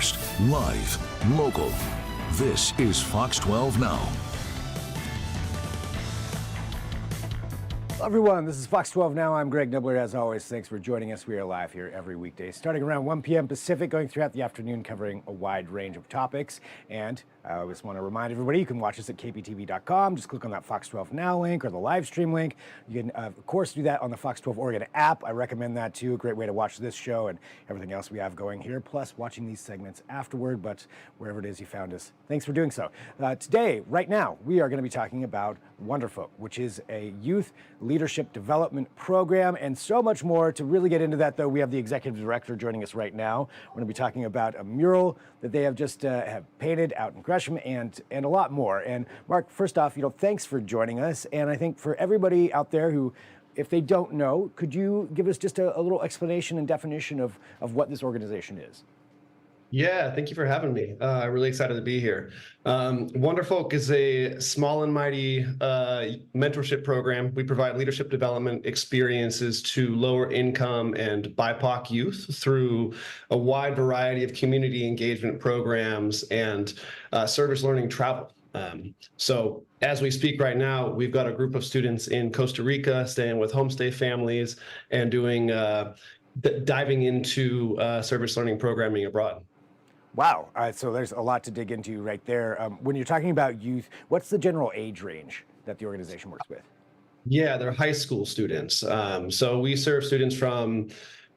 first, live, local. This is Fox 12 Now. Hello everyone, this is Fox 12 Now. I'm Greg Nibbler. As always, thanks for joining us. We are live here every weekday, starting around 1 p.m. Pacific, going throughout the afternoon, covering a wide range of topics. And I always want to remind everybody, you can watch us at kptv.com. Just click on that Fox 12 Now link or the live stream link. You can, of course, do that on the Fox 12 Oregon app. I recommend that too. A great way to watch this show and everything else we have going here, plus watching these segments afterward. But wherever it is you found us, thanks for doing so. Today, right now, we are going to be talking about Wonderfolk, which is a youth leadership development program, and so much more. To really get into that, though, we have the executive director joining us right now. We're going to be talking about a mural that they have just have painted out in Gresham, and a lot more. And Mark, first off, thanks for joining us. And I think for everybody out there who, if they don't know, could you give us just a little explanation and definition of what this organization is? Yeah, thank you for having me. I'm really excited to be here. Wonderfolk is a small and mighty mentorship program. We provide leadership development experiences to lower income and BIPOC youth through a wide variety of community engagement programs and service learning travel. So as we speak right now, we've got a group of students in Costa Rica staying with homestay families and doing diving into service learning programming abroad. Wow. So there's a lot to dig into right there. When you're talking about youth, what's the general age range that the organization works with? Yeah, they're high school students. So we serve students from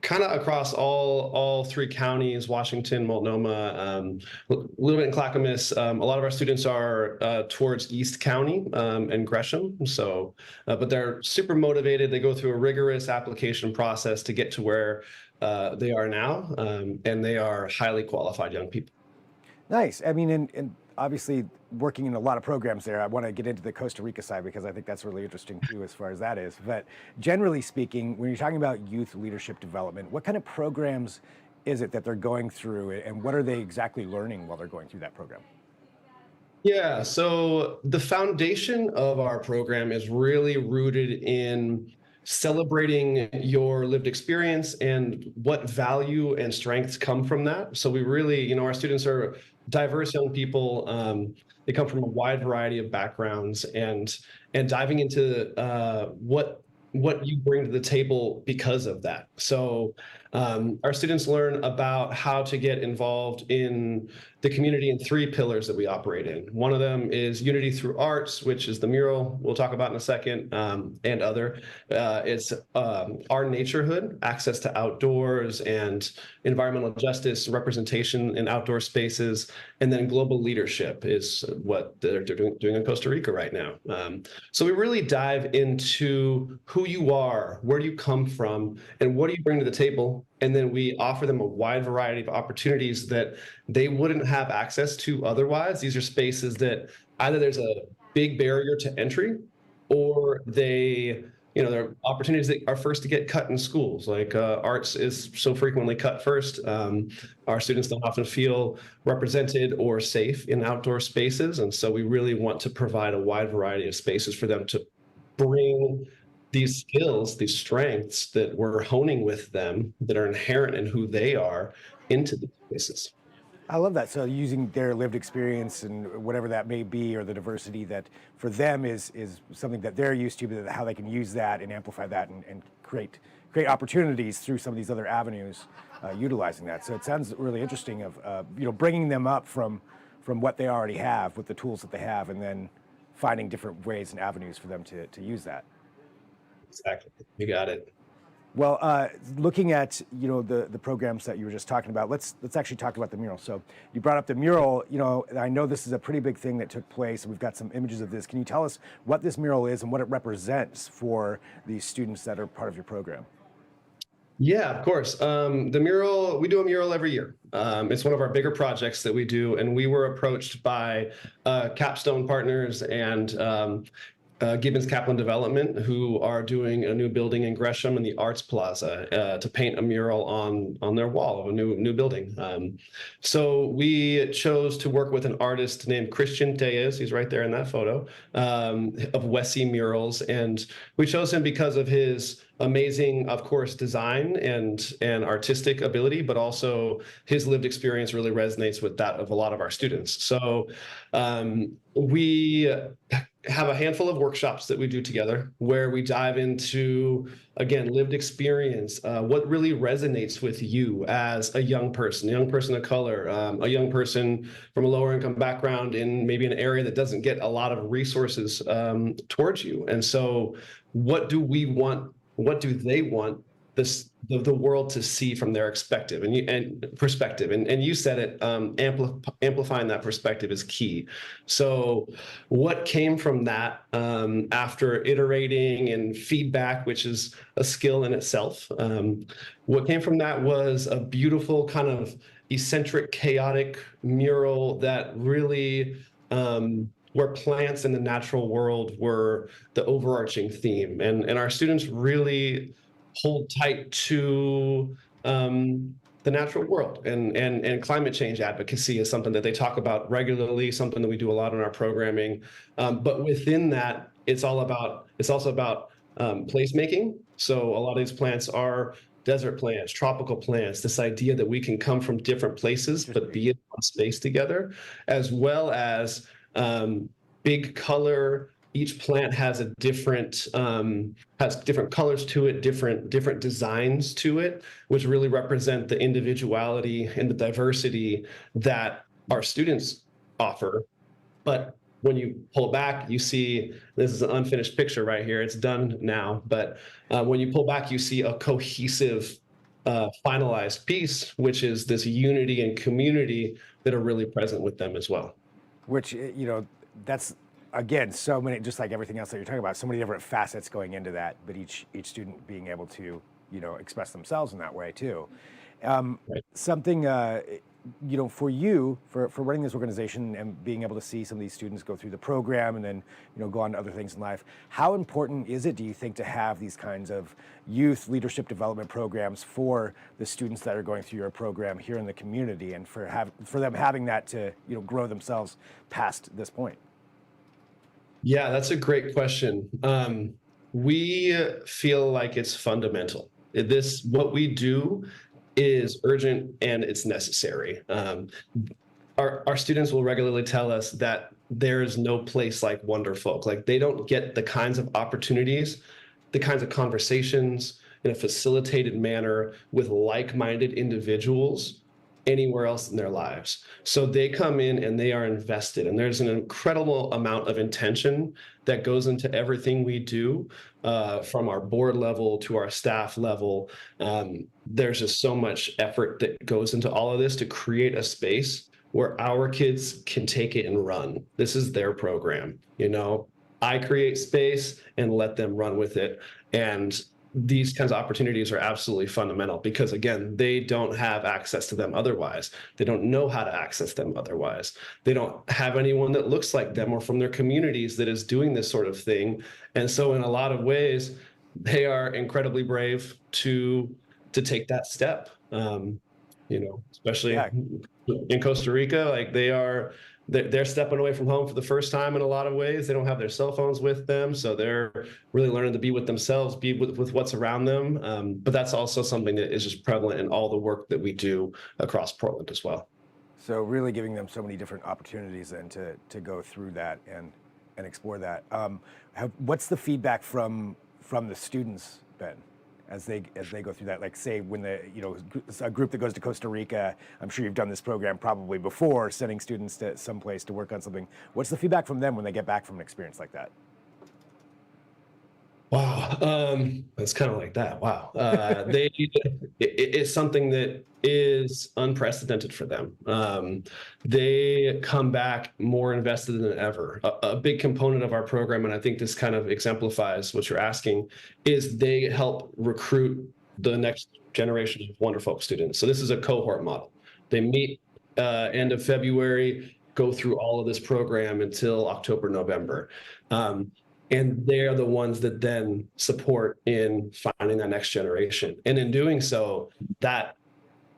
kind of across all three counties: Washington, Multnomah, a little bit in Clackamas. A lot of our students are towards East County and Gresham. So, but they're super motivated. They go through a rigorous application process to get to where they are now, and they are highly qualified young people. Nice. I mean, and obviously working in a lot of programs there. I want to get into the Costa Rica side because I think that's really interesting too, as far as that is. But generally speaking, when you're talking about youth leadership development, what kind of programs is it that they're going through, and what are they exactly learning while they're going through that program? Yeah, so the foundation of our program is really rooted in celebrating your lived experience and what value and strengths come from that. So we really, our students are diverse young people. They come from a wide variety of backgrounds, and diving into what you bring to the table because of that. So our students learn about how to get involved in the community in three pillars that we operate in. One of them is unity through arts, which is the mural we'll talk about in a second, and other. It's our naturehood, access to outdoors and environmental justice, representation in outdoor spaces, and then global leadership is what they're doing in Costa Rica right now. So we really dive into who you are, where do you come from, and what do you bring to the table? And then we offer them a wide variety of opportunities that they wouldn't have access to otherwise. These are spaces that either there's a big barrier to entry, or there are opportunities that are first to get cut in schools. Like arts is so frequently cut first. Our students don't often feel represented or safe in outdoor spaces. And so we really want to provide a wide variety of spaces for them to bring these skills, these strengths that we're honing with them that are inherent in who they are into these spaces. I love that. So using their lived experience and whatever that may be, or the diversity that for them is something that they're used to, but how they can use that and amplify that and create opportunities through some of these other avenues, utilizing that. So it sounds really interesting of bringing them up from what they already have with the tools that they have, and then finding different ways and avenues for them to use that. Exactly. You got it. Well, looking at the programs that you were just talking about, let's actually talk about the mural. So you brought up the mural. I know this is a pretty big thing that took place. We've got some images of this. Can you tell us what this mural is and what it represents for these students that are part of your program? Yeah, of course. The mural, we do a mural every year. It's one of our bigger projects that we do, and we were approached by Capstone Partners and Gibbons Kaplan Development, who are doing a new building in Gresham in the Arts Plaza to paint a mural on their wall of a new building. So we chose to work with an artist named Christian Tellez. He's right there in that photo of Wessie Murals, and we chose him because of his amazing, of course, design and artistic ability, but also his lived experience really resonates with that of a lot of our students. So we have a handful of workshops that we do together where we dive into, again, lived experience, what really resonates with you as a young person of color, a young person from a lower income background in maybe an area that doesn't get a lot of resources towards you. And so what do we want? What do they want the world to see from their perspective? And you said it, amplifying that perspective is key. So what came from that after iterating and feedback, which is a skill in itself, what came from that was a beautiful kind of eccentric, chaotic mural that really where plants in the natural world were the overarching theme. And our students really hold tight to the natural world, and climate change advocacy is something that they talk about regularly, something that we do a lot in our programming. But within that, it's also about placemaking. So a lot of these plants are desert plants, tropical plants, this idea that we can come from different places, but be in one space together, as well as big color. Each plant has a different colors to it, different designs to it, which really represent the individuality and the diversity that our students offer. But when you pull back, you see, this is an unfinished picture right here. It's done now, but when you pull back, you see a cohesive, finalized piece, which is this unity and community that are really present with them as well. Which, that's, again, so many, just like everything else that you're talking about, so many different facets going into that, but each student being able to, express themselves in that way too. Right. Something, for you, for running this organization and being able to see some of these students go through the program and then, go on to other things in life, how important is it, do you think, to have these kinds of youth leadership development programs for the students that are going through your program here in the community, and for them having that to, grow themselves past this point? Yeah, that's a great question. We feel like it's fundamental. What we do is urgent and it's necessary. Our students will regularly tell us that there is no place like Wonderfolk. Like, they don't get the kinds of opportunities, the kinds of conversations in a facilitated manner with like-minded individuals anywhere else in their lives. So they come in and they are invested, and there's an incredible amount of intention that goes into everything we do, from our board level to our staff level. There's just so much effort that goes into all of this to create a space where our kids can take it and run. This is their program. I create space and let them run with it. And these kinds of opportunities are absolutely fundamental because, again, they don't have access to them otherwise. They don't know how to access them otherwise. They don't have anyone that looks like them or from their communities that is doing this sort of thing. And so in a lot of ways, they are incredibly brave to take that step, especially in Costa Rica. Like, they're stepping away from home for the first time in a lot of ways. They don't have their cell phones with them, so they're really learning to be with themselves, be with what's around them. But that's also something that is just prevalent in all the work that we do across Portland as well. So really giving them so many different opportunities and to go through that and explore that. What's the feedback from the students, Ben, as they go through that? Like, say, when a group that goes to Costa Rica, I'm sure you've done this program probably before, sending students to someplace to work on something. What's the feedback from them when they get back from an experience like that? Wow, it's kind of like that. Wow, it's something that is unprecedented for them. They come back more invested than ever. A big component of our program, and I think this kind of exemplifies what you're asking, is they help recruit the next generation of Wonderfolk students. So this is a cohort model. They meet end of February, go through all of this program until October, November. And they're the ones that then support in finding that next generation. And in doing so, that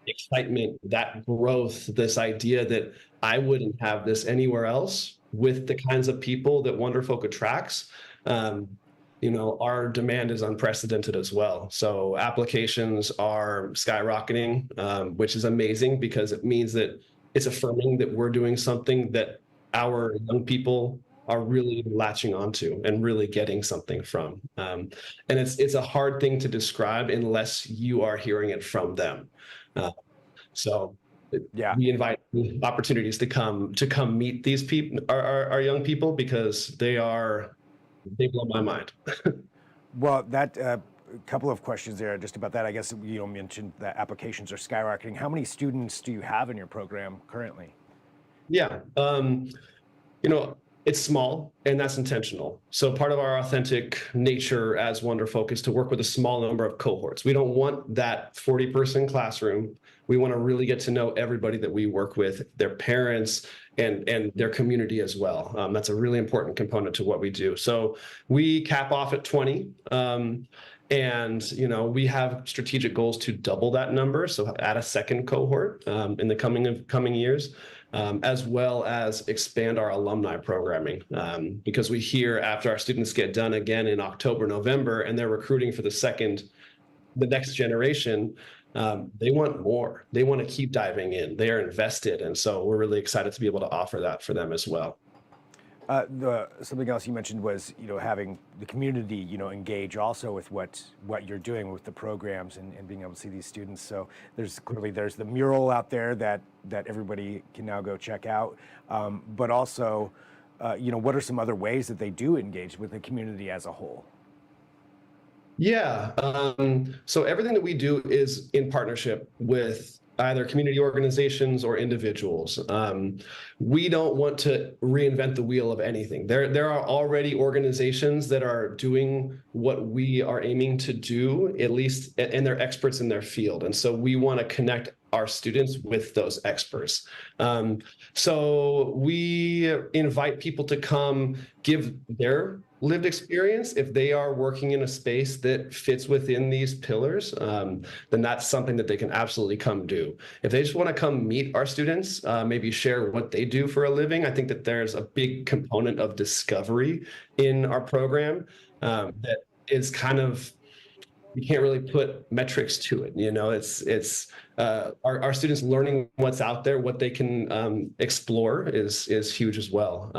excitement, that growth, this idea that I wouldn't have this anywhere else with the kinds of people that Wonderfolk attracts. Our demand is unprecedented as well. So applications are skyrocketing, which is amazing because it means that it's affirming that we're doing something that our young people are really latching onto and really getting something from. And it's a hard thing to describe unless you are hearing it from them. So Yeah. we invite opportunities to come meet these people, our young people, because they blow my mind. Well, that a couple of questions there just about that. I guess you mentioned that applications are skyrocketing. How many students do you have in your program currently? Yeah. It's small and that's intentional. So part of our authentic nature as Wonderfolk is to work with a small number of cohorts. We don't want that 40-person classroom. We want to really get to know everybody that we work with, their parents and their community as well. That's a really important component to what we do. So we cap off at 20. And we have strategic goals to double that number, so add a second cohort in the coming years, as well as expand our alumni programming, because we hear after our students get done again in October, November, and they're recruiting for the next generation. They want more. They want to keep diving in. They are invested, and so we're really excited to be able to offer that for them as well. Something else you mentioned was, having the community, engage also with what you're doing with the programs and being able to see these students. So there's the mural out there that everybody can now go check out. But also, what are some other ways that they do engage with the community as a whole? Yeah. So everything that we do is in partnership with either community organizations or individuals. We don't want to reinvent the wheel of anything. There are already organizations that are doing what we are aiming to do, at least, and they're experts in their field. And so we want to connect our students with those experts. So we invite people to come give their lived experience. If they are working in a space that fits within these pillars, then that's something that they can absolutely come do. If they just want to come meet our students, maybe share what they do for a living, I think that there's a big component of discovery in our program that is kind of, you can't really put metrics to it. It's our students learning what's out there, what they can explore is huge as well.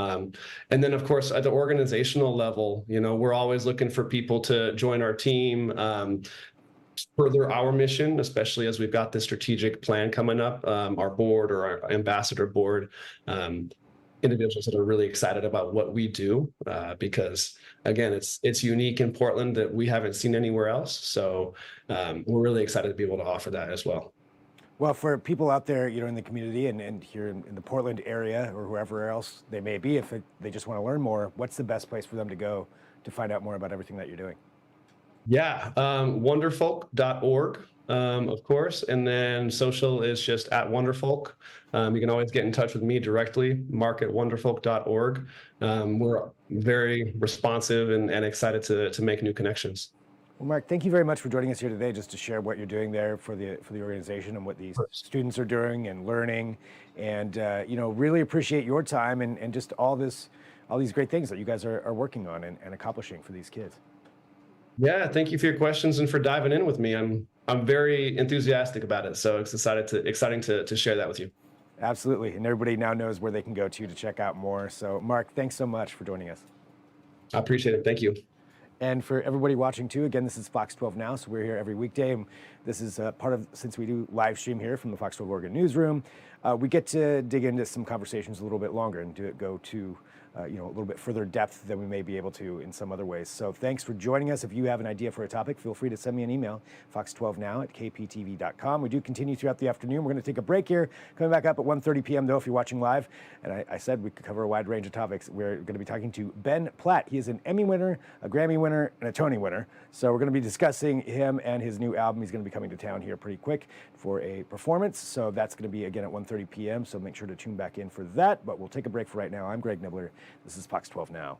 And then of course at the organizational level, we're always looking for people to join our team, further our mission, especially as we've got this strategic plan coming up, our board or our ambassador board, individuals that are really excited about what we do, because again, it's unique in Portland that we haven't seen anywhere else. So we're really excited to be able to offer that as well. Well, for people out there, in the community and here in the Portland area or wherever else they may be, if they just want to learn more, what's the best place for them to go to find out more about everything that you're doing? Yeah, wonderfolk.org, of course, and then social is just at Wonderfolk. You can always get in touch with me directly, mark@wonderfolk.org. We're very responsive and excited to make new connections. Well, Mark, thank you very much for joining us here today, just to share what you're doing there for the organization and what these students are doing and learning, and really appreciate your time and just all these great things that you guys are working on and accomplishing for these kids. Yeah, thank you for your questions and for diving in with me. I'm very enthusiastic about it, so it's exciting to share that with you. Absolutely, and everybody now knows where they can go to check out more. So, Mark, thanks so much for joining us. I appreciate it. Thank you. And for everybody watching too, again, this is Fox 12 Now, so we're here every weekday. And this is since we do live stream here from the Fox 12 Oregon newsroom, we get to dig into some conversations a little bit longer and go to a little bit further depth than we may be able to in some other ways. So thanks for joining us. If you have an idea for a topic, feel free to send me an email, fox12now@kptv.com. We do continue throughout the afternoon. We're going to take a break here, coming back up at 1:30 p.m. though if you're watching live. And I said we could cover a wide range of topics. We're going to be talking to Ben Platt. He is an Emmy winner, a Grammy winner, and a Tony winner. So we're going to be discussing him and his new album. He's going to be coming to town here pretty quick for a performance. So that's going to be again at 1:30 p.m. So make sure to tune back in for that. But we'll take a break for right now. I'm Greg Nibbler. This is Fox 12 Now.